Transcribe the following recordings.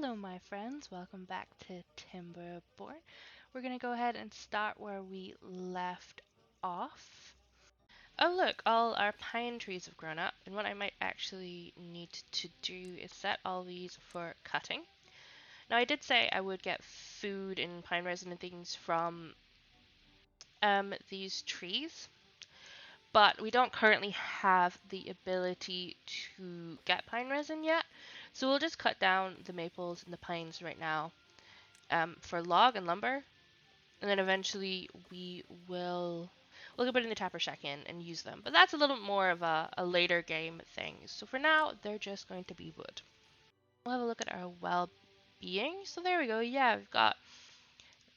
Hello my friends, welcome back to Timberborn. We're going to go ahead and start where we left off. Oh look, all our pine trees have grown up, and what I might actually need to do is set all these for cutting. Now I did say I would get food and pine resin and things from these trees, but we don't currently have the ability to get pine resin yet, so we'll just cut down the maples and the pines right now for log and lumber, and then eventually we'll go put in the tapper shack in and use them. But that's a little more of a later game thing. So for now, they're just going to be wood. We'll have a look at our well-being. So there we go. Yeah, we've got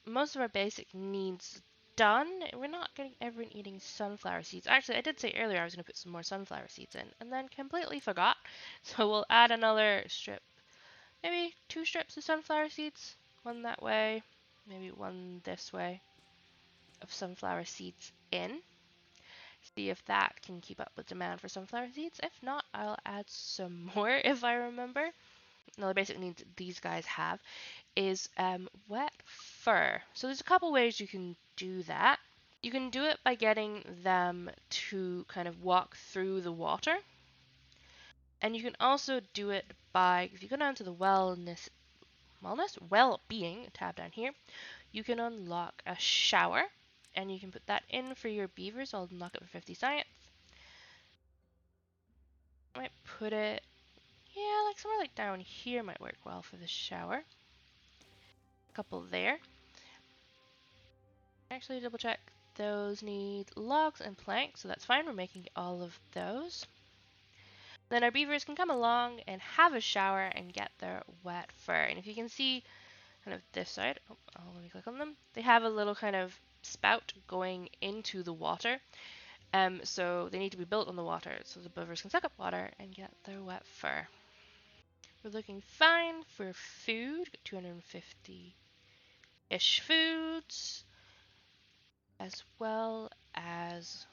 most of our basic needs done. We're not ever eating sunflower seeds. Actually, I did say earlier I was going to put some more sunflower seeds in, and then completely forgot. So we'll add another strip, maybe 2 strips of sunflower seeds. One that way, maybe one this way, of sunflower seeds in. See if that can keep up with demand for sunflower seeds. If not, I'll add some more if I remember. Another basic need these guys have is wet fur. So there's a couple ways you can do that. You can do it by getting them to kind of walk through the water. And you can also do it by, if you go down to the well-being tab down here, you can unlock a shower, and you can put that in for your beavers. I'll unlock it for 50 science. I might put it, yeah, like somewhere like down here might work well for the shower. A couple there. Actually, double check. Those need logs and planks, so that's fine. We're making all of those. Then our beavers can come along and have a shower and get their wet fur. And if you can see kind of this side, let me click on them. They have a little kind of spout going into the water. So they need to be built on the water so the beavers can suck up water and get their wet fur. We're looking fine for food. Got 250-ish foods, as well as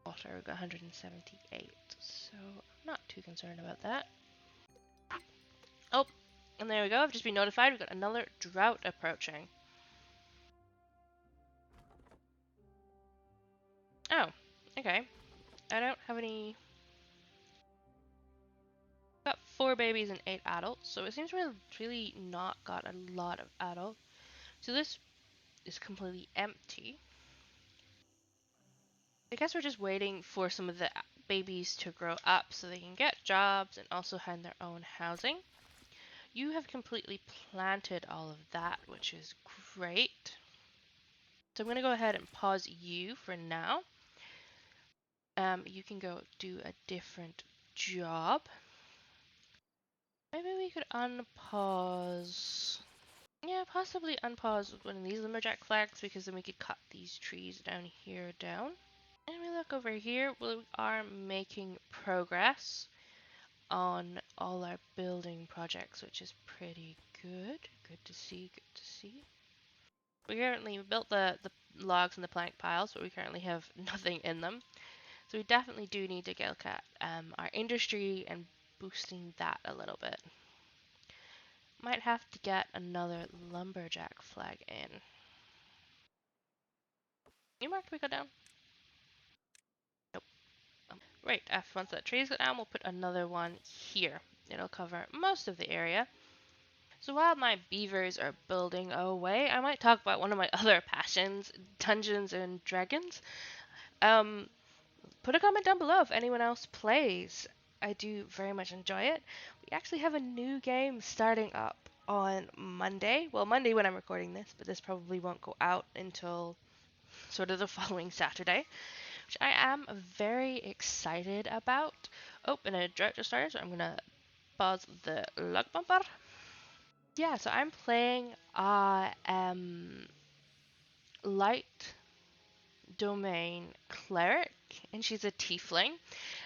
water. We've got 178, so I'm not too concerned about that. Oh, and there we go. I've just been notified. We've got another drought approaching. Oh, okay. I don't have any. Got 4 babies and 8 adults, so it seems we've really not got a lot of adults. So this is completely empty. I guess we're just waiting for some of the babies to grow up so they can get jobs and also have their own housing. You have completely planted all of that, which is great. So I'm going to go ahead and pause you for now. You can go do a different job. Maybe we could unpause. Yeah, possibly unpause one of these lumberjack flags, because then we could cut these trees down here down. And we look over here, we are making progress on all our building projects, which is pretty good. Good to see, good to see. We currently built the logs and the plank piles, but we currently have nothing in them. So we definitely do need to look at our industry and boosting that a little bit. Might have to get another lumberjack flag in. You marked we go down? Nope. Right, after once that tree's got down, we'll put another one here. It'll cover most of the area. So while my beavers are building away, I might talk about one of my other passions, Dungeons and Dragons. Put a comment down below if anyone else plays. I do very much enjoy it. We actually have a new game starting up on Monday. Well, Monday when I'm recording this, but this probably won't go out until sort of the following Saturday, which I am very excited about. Oh, and a drought just started, so I'm gonna pause the log bumper. Yeah, so I'm playing light domain cleric, and she's a tiefling,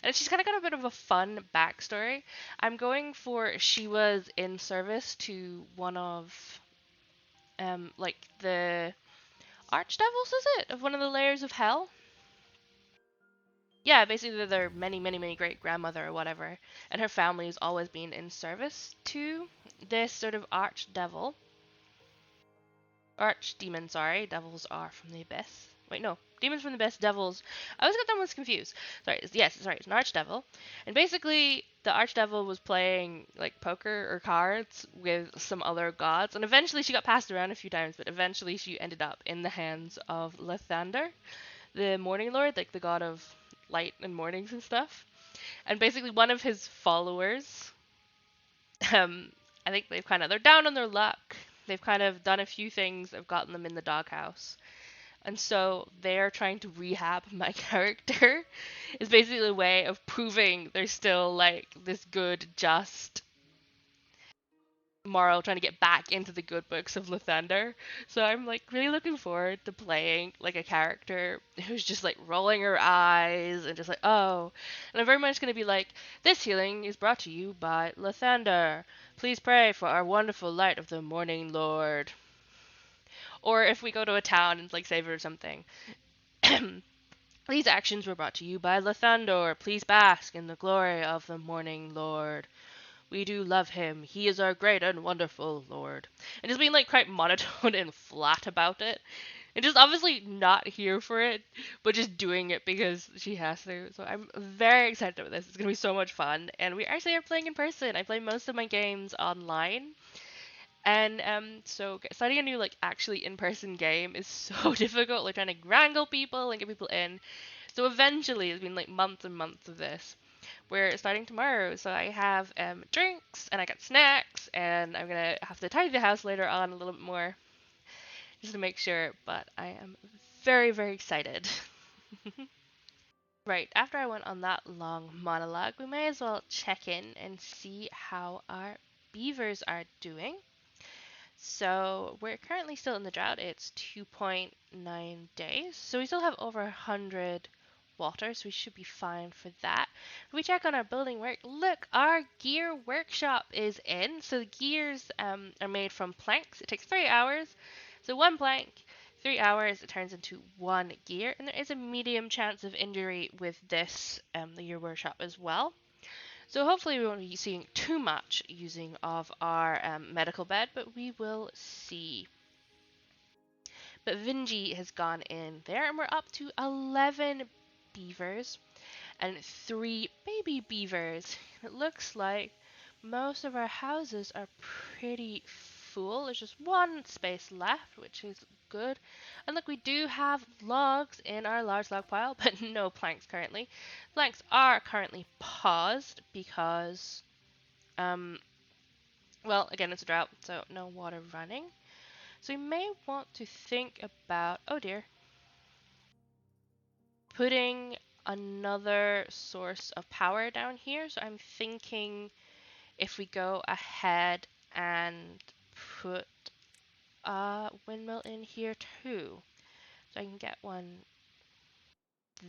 and she's kind of got a bit of a fun backstory. I'm going for, she was in service to one of like the archdevils, is it, of one of the layers of hell. Yeah, basically their many great grandmother or whatever, and her family has always been in service to this sort of archdevil, archdemon, sorry, devils are from the abyss. Wait, no, demons from the abyss, devils. I always get them ones confused. Sorry, yes, sorry, it's an archdevil, and basically the archdevil was playing like poker or cards with some other gods, and eventually she got passed around a few times, but eventually she ended up in the hands of Lathander, the Morning Lord, like the god of light and mornings and stuff. And basically one of his followers, I think they're down on their luck. They've kind of done a few things that have gotten them in the doghouse. And so they're trying to rehab my character. It's basically a way of proving they're still like this good, just Morrow trying to get back into the good books of Lathander. So I'm like really looking forward to playing like a character who's just like rolling her eyes and just like, oh. And I'm very much going to be like, this healing is brought to you by Lathander. Please pray for our wonderful light of the Morning Lord. Or if we go to a town and like save it or something. These actions were brought to you by Lathander. Please bask in the glory of the Morning Lord. We do love him. He is our great and wonderful Lord. And just being like quite monotone and flat about it. And just obviously not here for it, but just doing it because she has to. So I'm very excited about this. It's going to be so much fun. And we actually are playing in person. I play most of my games online. And so starting a new like actually in-person game is so difficult. Like trying to wrangle people and get people in. So eventually, it's been like months and months of this. We're starting tomorrow, so I have drinks and I got snacks, and I'm gonna have to tidy the house later on a little bit more just to make sure. But I am very, very excited. Right, after I went on that long monologue, we may as well check in and see how our beavers are doing. So we're currently still in the drought. It's 2.9 days. So we still have over 100 water, so we should be fine for that. If we check on our building work, look, our gear workshop is in. So the gears are made from planks. It takes 3 hours. So one plank, 3 hours, it turns into one gear. And there is a medium chance of injury with this, the gear workshop as well. So hopefully we won't be seeing too much using of our medical bed, but we will see. But Vinji has gone in there, and we're up to 11 beavers and 3 baby beavers. It looks like most of our houses are pretty full. There's just one space left, which is good. And look, we do have logs in our large log pile, but no planks currently. Planks are currently paused because, well, again, it's a drought, so no water running. So we may want to think about, oh dear, putting another source of power down here. So I'm thinking if we go ahead and put a windmill in here too. So I can get one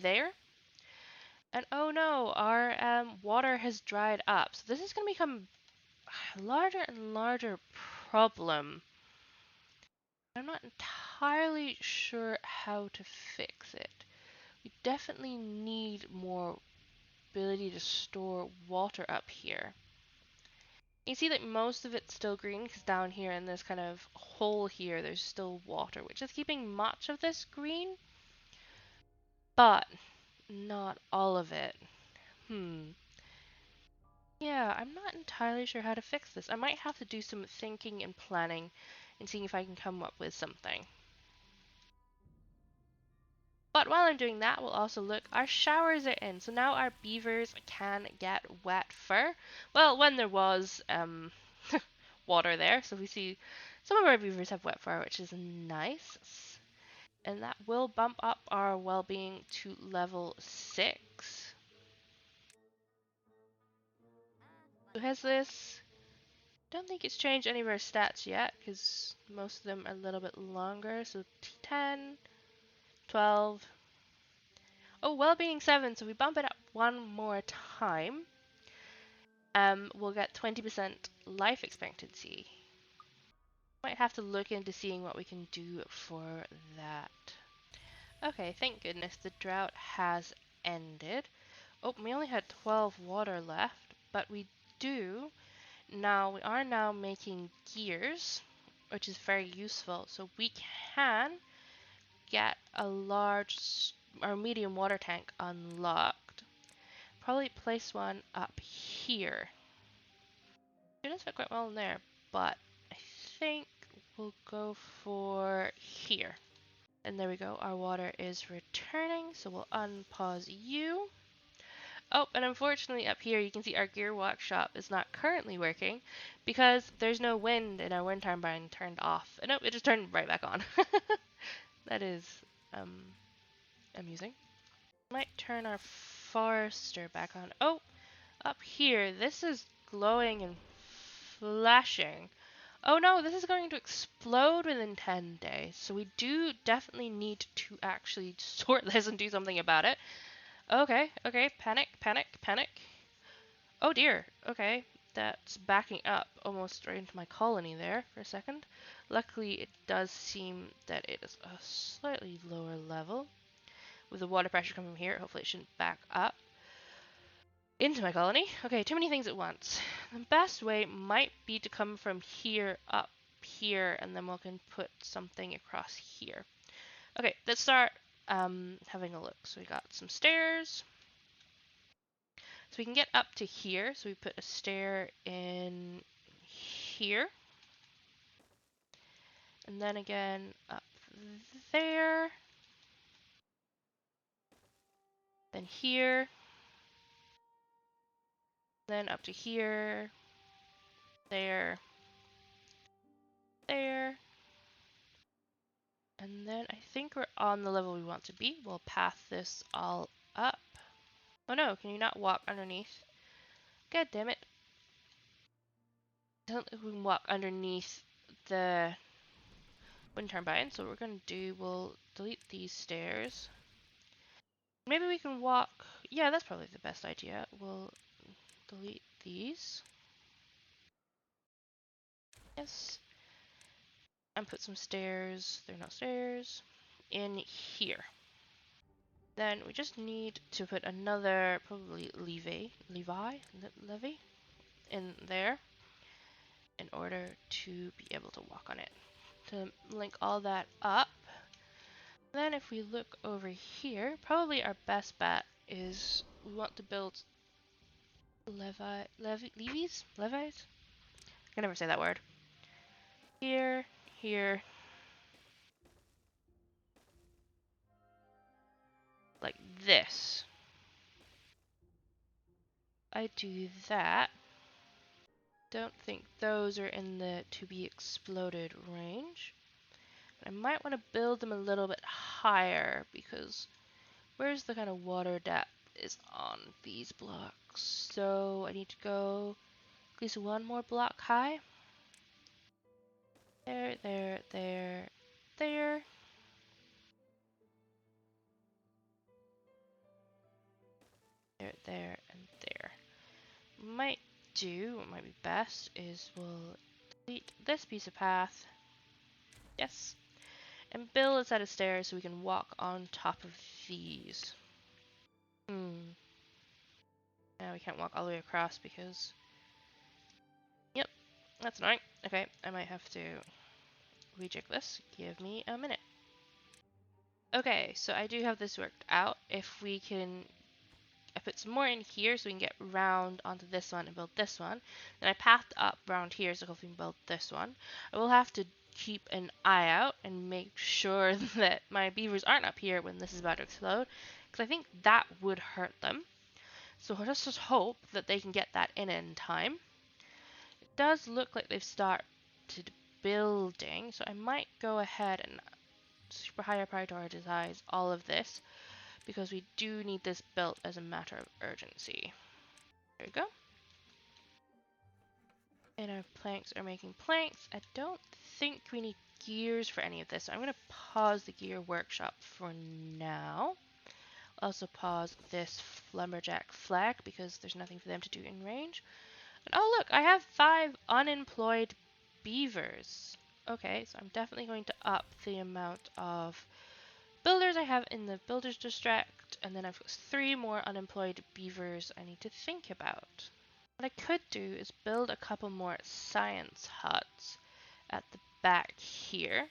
there. And oh no, our water has dried up. So this is going to become a larger and larger problem. I'm not entirely sure how to fix it. We definitely need more ability to store water up here. You see that most of it's still green because down here in this kind of hole here, there's still water, which is keeping much of this green, but not all of it. Yeah, I'm not entirely sure how to fix this. I might have to do some thinking and planning and seeing if I can come up with something. But while I'm doing that, we'll also look, our showers are in. So now our beavers can get wet fur. Well, when there was water there. So we see some of our beavers have wet fur, which is nice. And that will bump up our well-being to level 6. Who has this? Don't think it's changed any of our stats yet, because most of them are a little bit longer. So 10, 12. Oh, well-being 7, so we bump it up one more time. We'll get 20% life expectancy. Might have to look into seeing what we can do for that. Okay, thank goodness the drought has ended. Oh, we only had 12 water left, but we do Now, we are now making gears, which is very useful. So we can get a large or medium water tank unlocked. Probably place one up here. It does fit quite well in there, but I think we'll go for here. And there we go, our water is returning, so we'll unpause you. Oh, and unfortunately up here you can see our gear workshop is not currently working because there's no wind and our wind turbine turned off. And nope, it just turned right back on. That is amusing. Might turn our forester back on. Oh, up here, this is glowing and flashing. Oh no, this is going to explode within 10 days. So we do definitely need to actually sort this and do something about it. Okay, panic, panic, panic. Oh dear, okay. That's backing up almost right into my colony there for a second. Luckily, it does seem that it is a slightly lower level. With the water pressure coming from here, hopefully it shouldn't back up into my colony. Okay, too many things at once. The best way might be to come from here up here, and then we can put something across here. Okay, let's start having a look. So we got some stairs. So we can get up to here. So we put a stair in here. And then again up there. Then here. Then up to here. There. There. And then I think we're on the level we want to be. We'll path this all up. Oh no, can you not walk underneath? God damn it. I don't think we can walk underneath the wind turbine. So what we're going to do, we'll delete these stairs. Maybe we can walk. Yeah, that's probably the best idea. We'll delete these. Yes. And put some stairs. They're not stairs. In here. Then we just need to put another, probably levee in there in order to be able to walk on it. To link all that up. Then if we look over here, probably our best bet is we want to build levees? Levies? I can never say that word. Here, here. Like this. I do that. Don't think those are in the to be exploded range. I might want to build them a little bit higher because where's the kind of water depth is on these blocks. So I need to go at least one more block high. There, there, there, there. There, there, and there. Might do, what might be best is we'll delete this piece of path. Yes. And build a set of stairs so we can walk on top of these. Now we can't walk all the way across because... Yep, that's annoying. Okay, I might have to rejig this. Give me a minute. Okay, so I do have this worked out. If we can... I put some more in here so we can get round onto this one and build this one. Then I pathed up around here so hopefully we can build this one. I will have to keep an eye out and make sure that my beavers aren't up here when this is about to explode, because I think that would hurt them. So let's just hope that they can get that in time. It does look like they've started building, so I might go ahead and super higher prioritize all of this because we do need this built as a matter of urgency. There we go. And our planks are making planks. I don't think we need gears for any of this, so I'm going to pause the gear workshop for now. Also pause this lumberjack flag because there's nothing for them to do in range. And oh look, I have 5 unemployed beavers. Okay, so I'm definitely going to up the amount of builders I have in the builders district, and then I've got 3 more unemployed beavers I need to think about. What I could do is build a couple more science huts at the back here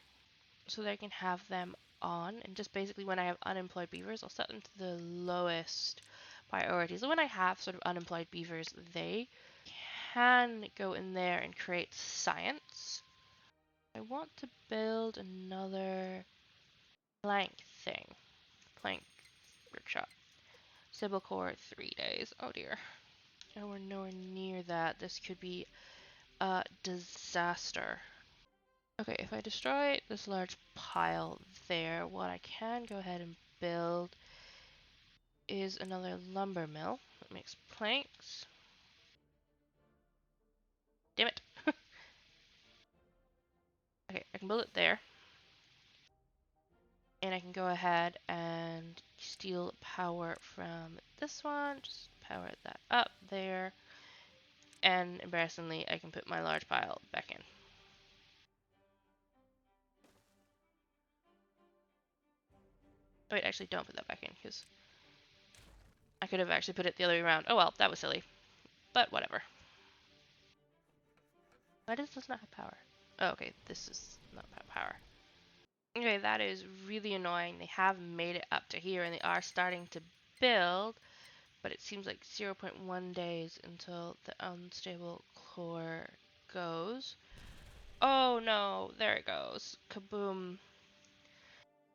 so that I can have them on, and just basically when I have unemployed beavers, I'll set them to the lowest priority. So when I have sort of unemployed beavers, they can go in there and create science. I want to build another plank thing. Plank workshop. Sybil core 3 days. Oh dear. Oh, we're nowhere near that. This could be a disaster. Okay, if I destroy this large pile there, what I can go ahead and build is another lumber mill that makes planks. Damn it. Okay, I can build it there. And I can go ahead and steal power from this one. Just power that up there. And embarrassingly, I can put my large pile back in. Oh, wait, actually don't put that back in because I could have actually put it the other way around. Oh well, that was silly. But whatever. Why does this not have power? Oh, okay, this is not power. Okay, that is really annoying. They have made it up to here and they are starting to build, but it seems like 0.1 days until the unstable core goes. Oh no, there it goes. Kaboom.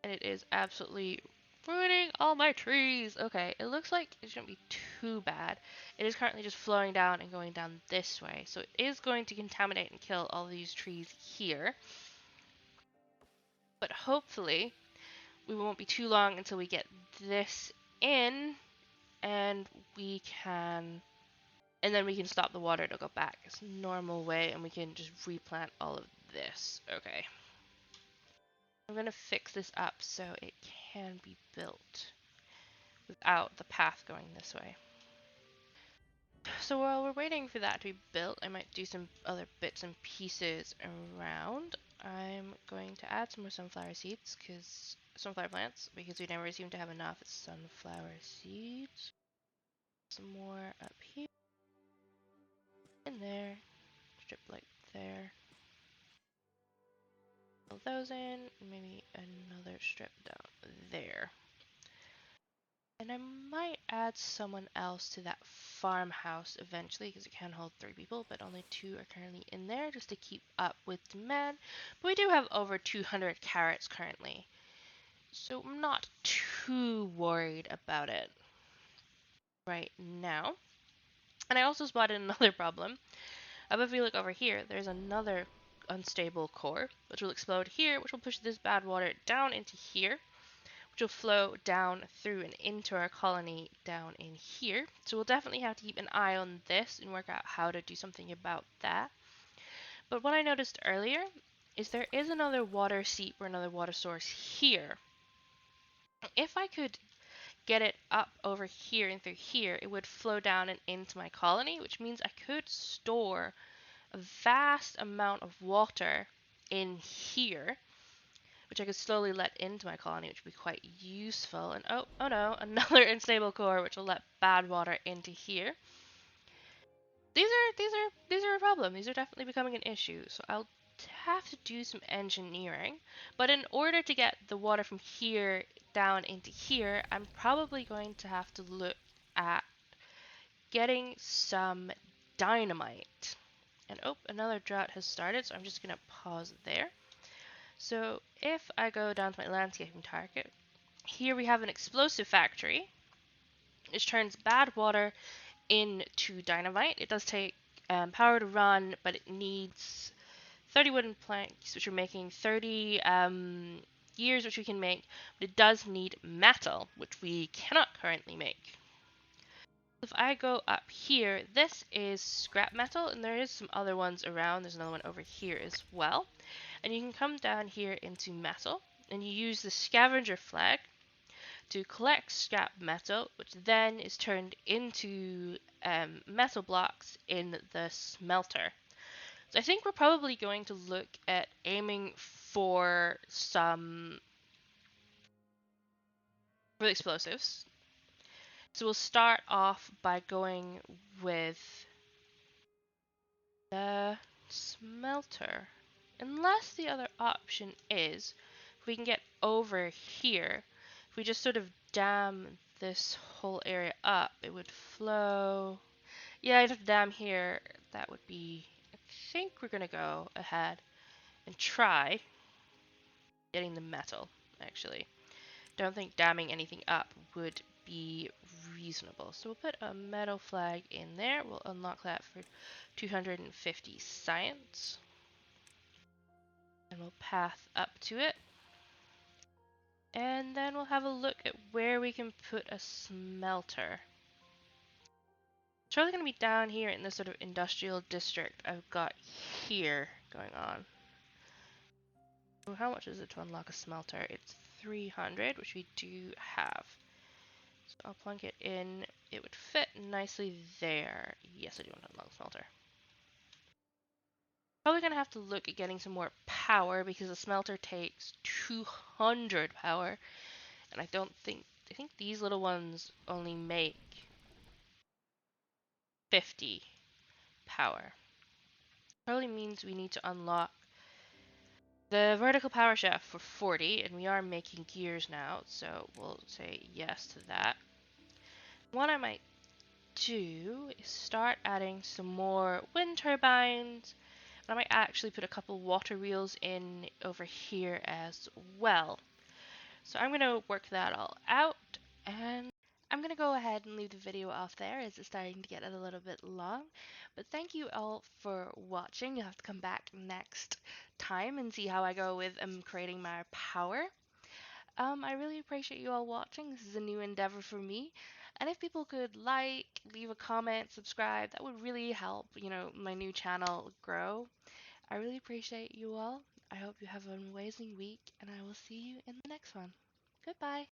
And it is absolutely ruining all my trees. Okay, it looks like it shouldn't be too bad. It is currently just flowing down and going down this way. So it is going to contaminate and kill all these trees here. But hopefully we won't be too long until we get this in and we can and then we can stop the water to go back its normal way and we can just replant all of this. Okay. I'm going to fix this up so it can be built without the path going this way. So while we're waiting for that to be built, I might do some other bits and pieces around. I'm going to add some more sunflower seeds, because sunflower plants, because we never seem to have enough sunflower seeds. Some more up here, in there, strip like there. Fill those in, maybe another strip down there. And I might add someone else to that farmhouse eventually because it can hold 3 people, but only 2 are currently in there just to keep up with demand. But we do have over 200 carrots currently, so I'm not too worried about it right now. And I also spotted another problem. If you look over here, there's another unstable core, which will explode here, which will push this bad water down into here, which will flow down through and into our colony down in here. So we'll definitely have to keep an eye on this and work out how to do something about that. But what I noticed earlier is there is another water seep or another water source here. If I could get it up over here and through here, it would flow down and into my colony, which means I could store a vast amount of water in here, which I could slowly let into my colony, which would be quite useful. And oh no, another unstable core, which will let bad water into here. These are a problem. These are definitely becoming an issue. So I'll have to do some engineering. But in order to get the water from here down into here, I'm probably going to have to look at getting some dynamite. And oh, another drought has started, so I'm just gonna pause there. So if I go down to my landscaping target, here we have an explosive factory, which turns bad water into dynamite. It does take power to run, but it needs 30 wooden planks, which we're making, 30 gears, which we can make, but it does need metal, which we cannot currently make. If I go up here, this is scrap metal, and there is some other ones around. There's another one over here as well. And you can come down here into metal, and you use the scavenger flag to collect scrap metal, which then is turned into metal blocks in the smelter. So I think we're probably going to look at aiming for some for the explosives. So we'll start off by going with the smelter. Unless the other option is, if we can get over here, if we just sort of dam this whole area up, it would flow. Yeah, I'd have to dam here. That would be, I think we're gonna go ahead and try getting the metal, actually. Don't think damming anything up would be reasonable. So we'll put a metal flag in there. We'll unlock that for 250 science. And we'll path up to it. And then we'll have a look at where we can put a smelter. It's probably going to be down here in this sort of industrial district I've got here going on. So how much is it to unlock a smelter? It's 300, which we do have. So I'll plunk it in. It would fit nicely there. Yes, I do want to unlock a smelter. Probably going to have to look at getting some more power because the smelter takes 200 power. And I think these little ones only make 50 power. Probably means we need to unlock the vertical power shaft for 40, and we are making gears now, so we'll say yes to that. What I might do is start adding some more wind turbines. I might actually put a couple water wheels in over here as well. So I'm going to work that all out, and I'm going to go ahead and leave the video off there as it's starting to get a little bit long. But thank you all for watching. You'll have to come back next time and see how I go with creating my power. I really appreciate you all watching. This is a new endeavor for me. And if people could like, leave a comment, subscribe, that would really help, my new channel grow. I really appreciate you all. I hope you have an amazing week, and I will see you in the next one. Goodbye.